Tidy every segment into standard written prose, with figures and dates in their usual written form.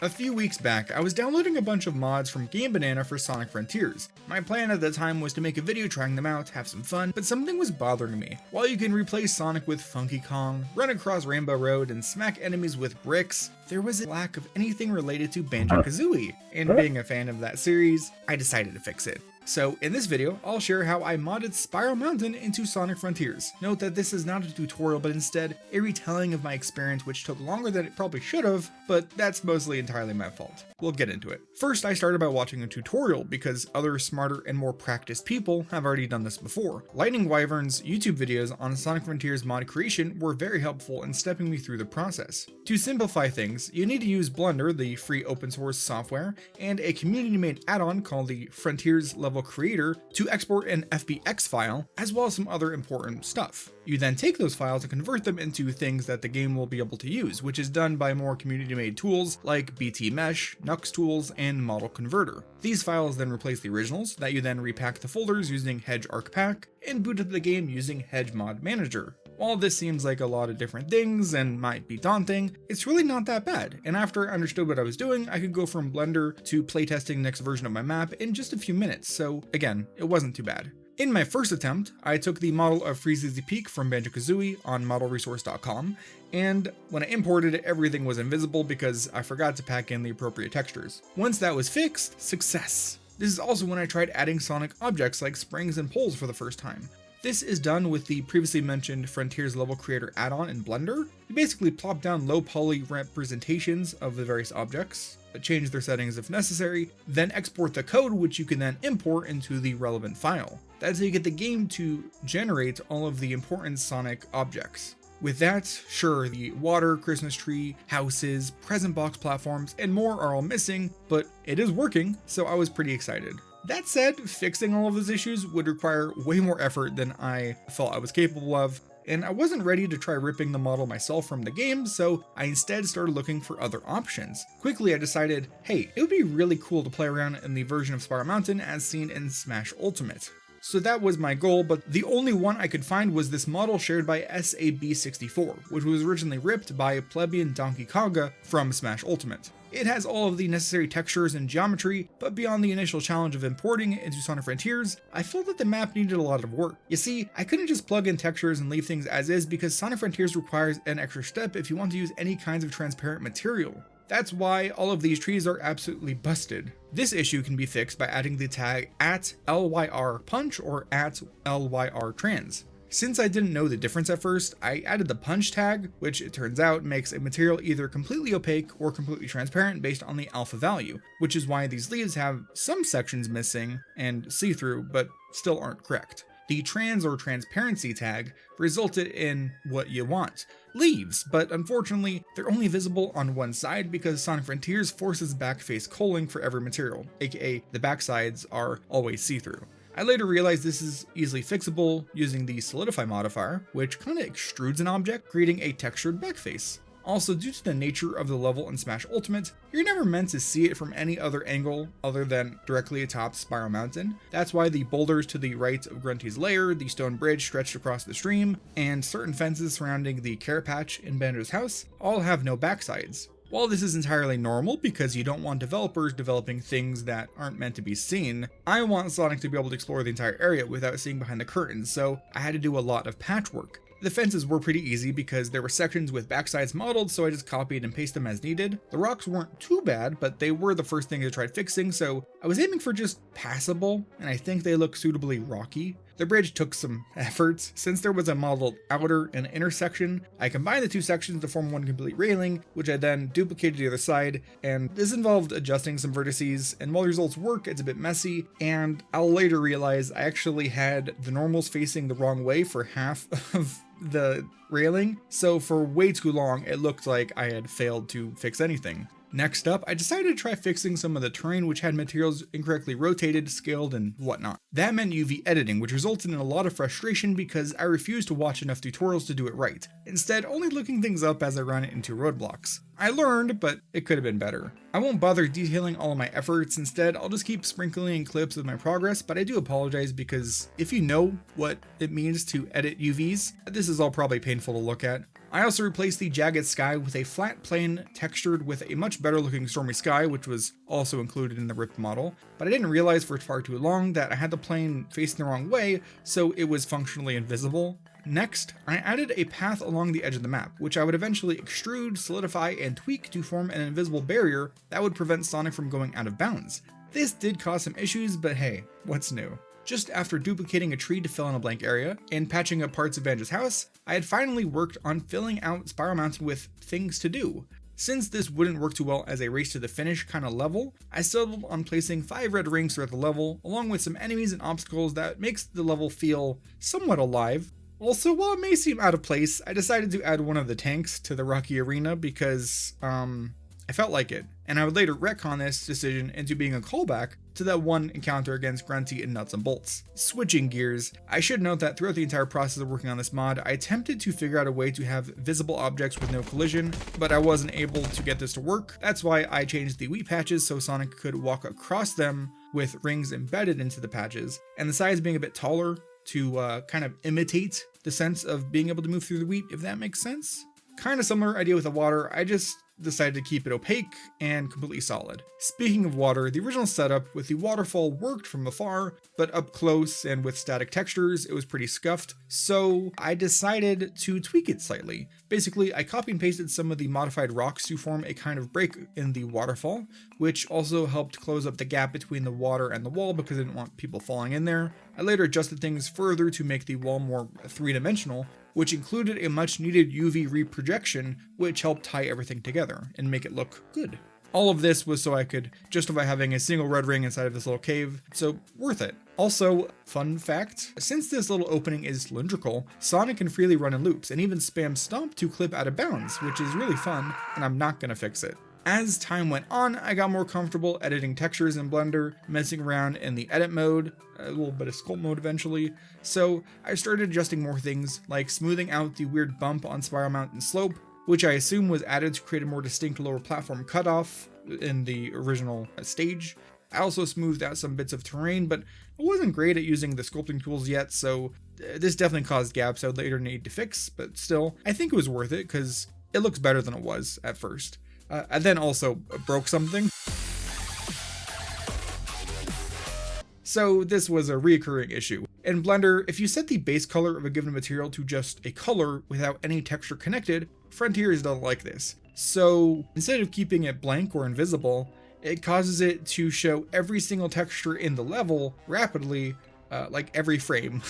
A few weeks back, I was downloading a bunch of mods from Game Banana for Sonic Frontiers. My plan at the time was to make a video trying them out, have some fun, but something was bothering me. While you can replace Sonic with Funky Kong, run across Rainbow Road, and smack enemies with bricks, there was a lack of anything related to Banjo-Kazooie, and being a fan of that series, I decided to fix it. So in this video, I'll share how I modded Spiral Mountain into Sonic Frontiers. Note that this is not a tutorial, but instead a retelling of my experience, which took longer than it probably should have, but that's mostly entirely my fault. We'll get into it. First, I started by watching a tutorial because other smarter and more practiced people have already done this before. Lightning Wyvern's YouTube videos on Sonic Frontiers mod creation were very helpful in stepping me through the process. To simplify things, you need to use Blender, the free open source software, and a community-made add-on called the Frontiers Level Creator to export an FBX file, as well as some other important stuff. You then take those files and convert them into things that the game will be able to use, which is done by more community-made tools like BT Mesh, Nux Tools, and Model Converter. These files then replace the originals that you then repack the folders using Hedge ArcPack and boot up the game using Hedge Mod Manager. While this seems like a lot of different things and might be daunting, it's really not that bad, and after I understood what I was doing, I could go from Blender to playtesting the next version of my map in just a few minutes, so again, it wasn't too bad. In my first attempt, I took the model of Freezezy Peak from Banjo-Kazooie on modelresource.com, and when I imported it, everything was invisible because I forgot to pack in the appropriate textures. Once that was fixed, success! This is also when I tried adding Sonic objects like springs and poles for the first time. This is done with the previously mentioned Frontiers Level Creator add-on in Blender. You basically plop down low poly representations of the various objects, change their settings if necessary, then export the code, which you can then import into the relevant file. That's how you get the game to generate all of the important Sonic objects. With that, sure, the water, Christmas tree, houses, present box platforms, and more are all missing, but it is working, so I was pretty excited. That said, fixing all of those issues would require way more effort than I thought I was capable of, and I wasn't ready to try ripping the model myself from the game, so I instead started looking for other options. Quickly I decided, hey, it would be really cool to play around in the version of Spiral Mountain as seen in Smash Ultimate. So that was my goal, but the only one I could find was this model shared by SAB64, which was originally ripped by plebeian Donkey Konga from Smash Ultimate. It has all of the necessary textures and geometry, but beyond the initial challenge of importing it into Sonic Frontiers, I felt that the map needed a lot of work. You see, I couldn't just plug in textures and leave things as is because Sonic Frontiers requires an extra step if you want to use any kinds of transparent material. That's why all of these trees are absolutely busted. This issue can be fixed by adding the tag @LYRPunch or @LYRTrans. Since I didn't know the difference at first, I added the punch tag, which it turns out makes a material either completely opaque or completely transparent based on the alpha value, which is why these leaves have some sections missing and see-through, but still aren't correct. The trans or transparency tag resulted in what you want, leaves, but unfortunately, they're only visible on one side because Sonic Frontiers forces backface culling for every material, aka the backsides are always see-through. I later realized this is easily fixable using the Solidify modifier, which kinda extrudes an object, creating a textured backface. Also, due to the nature of the level in Smash Ultimate, you're never meant to see it from any other angle other than directly atop Spiral Mountain. That's why the boulders to the right of Grunty's lair, the stone bridge stretched across the stream, and certain fences surrounding the carrot patch in Banjo's house all have no backsides. While this is entirely normal because you don't want developers developing things that aren't meant to be seen, I want Sonic to be able to explore the entire area without seeing behind the curtains, so I had to do a lot of patchwork. The fences were pretty easy because there were sections with backsides modeled, so I just copied and pasted them as needed. The rocks weren't too bad, but they were the first thing I tried fixing, so I was aiming for just passable, and I think they look suitably rocky. The bridge took some effort. Since there was a modeled outer and inner section, I combined the two sections to form one complete railing, which I then duplicated to the other side, and this involved adjusting some vertices, and while the results work, it's a bit messy, and I'll later realize I actually had the normals facing the wrong way for half of the railing, so for way too long it looked like I had failed to fix anything. Next up, I decided to try fixing some of the terrain which had materials incorrectly rotated, scaled, and whatnot. That meant UV editing, which resulted in a lot of frustration because I refused to watch enough tutorials to do it right, instead only looking things up as I ran into roadblocks. I learned, but it could have been better. I won't bother detailing all of my efforts, instead I'll just keep sprinkling in clips of my progress, but I do apologize because if you know what it means to edit UVs, this is all probably painful to look at. I also replaced the jagged sky with a flat plane textured with a much better looking stormy sky, which was also included in the ripped model, but I didn't realize for far too long that I had the plane facing the wrong way, so it was functionally invisible. Next, I added a path along the edge of the map, which I would eventually extrude, solidify, and tweak to form an invisible barrier that would prevent Sonic from going out of bounds. This did cause some issues, but hey, what's new? Just after duplicating a tree to fill in a blank area and patching up parts of Banjo's house, I had finally worked on filling out Spiral Mountain with things to do. Since this wouldn't work too well as a race to the finish kind of level, I settled on placing 5 red rings throughout the level, along with some enemies and obstacles that makes the level feel somewhat alive. Also, while it may seem out of place, I decided to add one of the tanks to the Rocky Arena because, I felt like it, and I would later retcon this decision into being a callback to that one encounter against Grunty and Nuts and Bolts. Switching gears, I should note that throughout the entire process of working on this mod, I attempted to figure out a way to have visible objects with no collision, but I wasn't able to get this to work. That's why I changed the wheat patches so Sonic could walk across them with rings embedded into the patches, and the sides being a bit taller to kind of imitate the sense of being able to move through the wheat, if that makes sense. Kind of similar idea with the water, I just decided to keep it opaque and completely solid. Speaking of water, the original setup with the waterfall worked from afar, but up close and with static textures, it was pretty scuffed, so I decided to tweak it slightly. Basically, I copy and pasted some of the modified rocks to form a kind of break in the waterfall, which also helped close up the gap between the water and the wall because I didn't want people falling in there. I later adjusted things further to make the wall more three-dimensional, which included a much needed UV reprojection, which helped tie everything together and make it look good. All of this was so I could justify having a single red ring inside of this little cave, so worth it. Also, fun fact, since this little opening is cylindrical, Sonic can freely run in loops and even spam stomp to clip out of bounds, which is really fun, and I'm not gonna fix it. As time went on, I got more comfortable editing textures in Blender, messing around in the edit mode, a little bit of sculpt mode eventually, so I started adjusting more things, like smoothing out the weird bump on Spiral Mountain slope, which I assume was added to create a more distinct lower platform cutoff in the original stage. I also smoothed out some bits of terrain, but I wasn't great at using the sculpting tools yet, so this definitely caused gaps I would later need to fix, but still, I think it was worth it because it looks better than it was at first. I then also broke something. So this was a reoccurring issue. In Blender, if you set the base color of a given material to just a color without any texture connected, Frontiers don't like this. So instead of keeping it blank or invisible, it causes it to show every single texture in the level rapidly, like every frame.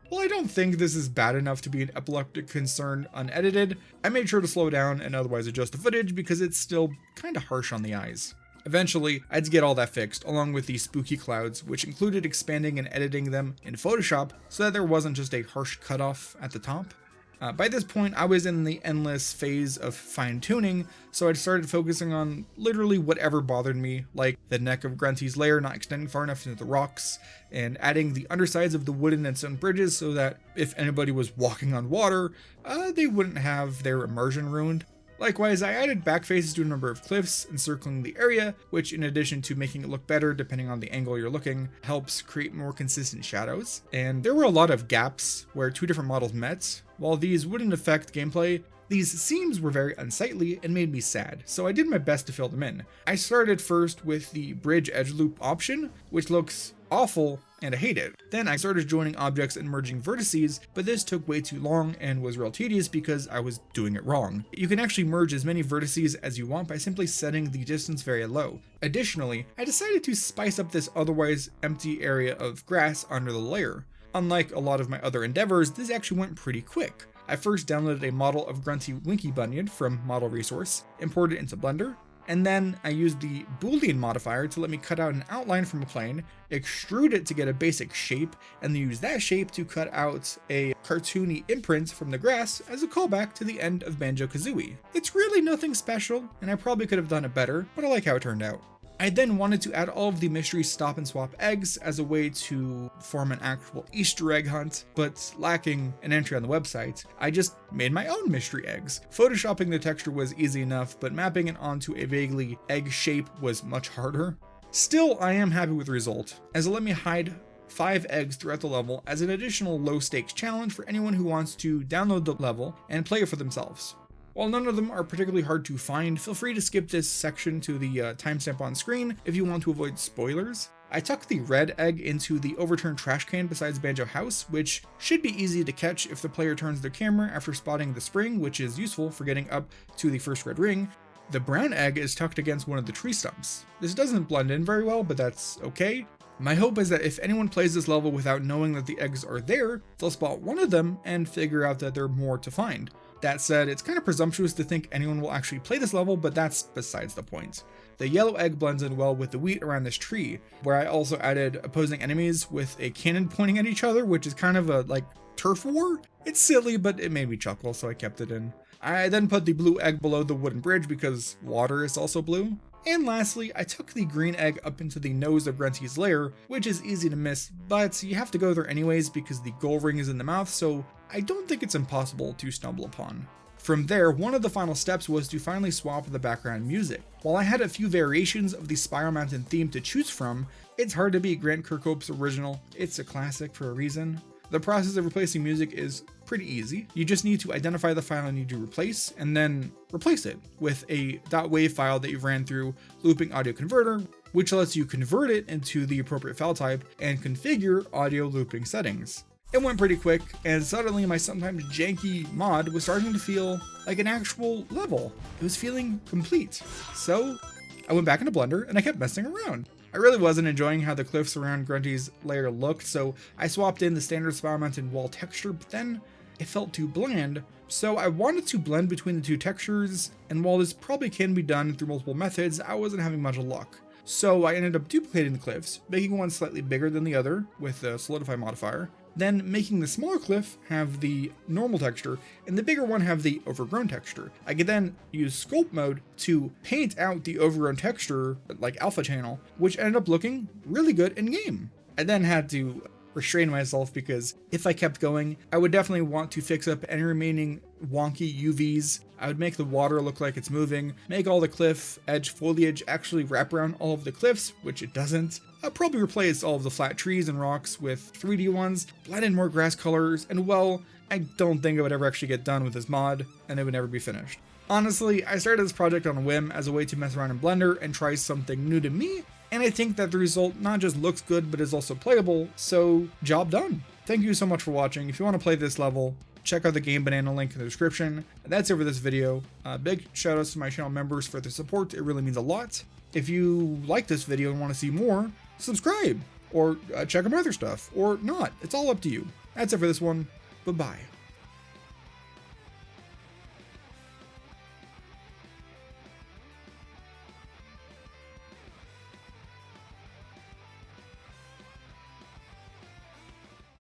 Well, I don't think this is bad enough to be an epileptic concern unedited. I made sure to slow down and otherwise adjust the footage because it's still kind of harsh on the eyes. Eventually, I had to get all that fixed, along with the spooky clouds, which included expanding and editing them in Photoshop so that there wasn't just a harsh cutoff at the top. By this point, I was in the endless phase of fine-tuning, so I'd started focusing on literally whatever bothered me, like the neck of Grunty's lair not extending far enough into the rocks, and adding the undersides of the wooden and stone bridges so that if anybody was walking on water, they wouldn't have their immersion ruined. Likewise, I added back faces to a number of cliffs encircling the area, which in addition to making it look better depending on the angle you're looking, helps create more consistent shadows. And there were a lot of gaps where two different models met. While these wouldn't affect gameplay, these seams were very unsightly and made me sad, so I did my best to fill them in. I started first with the bridge edge loop option, which looks awful and I hate it. Then I started joining objects and merging vertices, but this took way too long and was real tedious because I was doing it wrong. You can actually merge as many vertices as you want by simply setting the distance very low. Additionally, I decided to spice up this otherwise empty area of grass under the layer. Unlike a lot of my other endeavors, this actually went pretty quick. I first downloaded a model of Grunty Winky Bunyan from Model Resource, imported it into Blender, and then I used the Boolean modifier to let me cut out an outline from a plane, extrude it to get a basic shape, and then use that shape to cut out a cartoony imprint from the grass as a callback to the end of Banjo-Kazooie. It's really nothing special, and I probably could have done it better, but I like how it turned out. I then wanted to add all of the mystery stop and swap eggs as a way to form an actual Easter egg hunt, but lacking an entry on the website, I just made my own mystery eggs. Photoshopping the texture was easy enough, but mapping it onto a vaguely egg shape was much harder. Still, I am happy with the result, as it let me hide 5 eggs throughout the level as an additional low stakes challenge for anyone who wants to download the level and play it for themselves. While none of them are particularly hard to find, feel free to skip this section to the timestamp on screen if you want to avoid spoilers. I tucked the red egg into the overturned trash can beside Banjo House, which should be easy to catch if the player turns their camera after spotting the spring, which is useful for getting up to the first red ring. The brown egg is tucked against one of the tree stumps. This doesn't blend in very well, but that's okay. My hope is that if anyone plays this level without knowing that the eggs are there, they'll spot one of them and figure out that there are more to find. That said, it's kind of presumptuous to think anyone will actually play this level, but that's besides the point. The yellow egg blends in well with the wheat around this tree, where I also added opposing enemies with a cannon pointing at each other, which is kind of a turf war. It's silly, but it made me chuckle, so I kept it in. I then put the blue egg below the wooden bridge because water is also blue. And lastly, I took the green egg up into the nose of Grunty's lair, which is easy to miss, but you have to go there anyways because the goal ring is in the mouth, so I don't think it's impossible to stumble upon. From there, one of the final steps was to finally swap the background music. While I had a few variations of the Spiral Mountain theme to choose from, it's hard to beat Grant Kirkhope's original. It's a classic for a reason. The process of replacing music is pretty easy. You just need to identify the file you need to replace and then replace it with a .wav file that you've ran through Looping Audio Converter, which lets you convert it into the appropriate file type and configure audio looping settings. It went pretty quick, and suddenly my sometimes janky mod was starting to feel like an actual level. It was feeling complete. So I went back into Blender and I kept messing around. I really wasn't enjoying how the cliffs around Grunty's lair looked, so I swapped in the standard Spiral Mountain wall texture, but then it felt too bland. So I wanted to blend between the two textures, and while this probably can be done through multiple methods, I wasn't having much luck. So I ended up duplicating the cliffs, making one slightly bigger than the other with the solidify modifier, then making the smaller cliff have the normal texture and the bigger one have the overgrown texture. I could then use sculpt mode to paint out the overgrown texture like alpha channel, which ended up looking really good in game. I then had to restrain myself because if I kept going, I would definitely want to fix up any remaining wonky UVs. I would make the water look like it's moving, make all the cliff edge foliage actually wrap around all of the cliffs, which it doesn't. I'll probably replace all of the flat trees and rocks with 3D ones, blend in more grass colors, and well, I don't think it would ever actually get done with this mod, and it would never be finished. Honestly, I started this project on a whim as a way to mess around in Blender and try something new to me, and I think that the result not just looks good but is also playable, so job done. Thank you so much for watching. If you want to play this level, check out the Game Banana link in the description. That's it for this video. Big shout outs to my channel members for their support, it really means a lot. If you like this video and want to see more, subscribe, or check out my other stuff, or not. It's all up to you. That's it for this one. Bye-bye.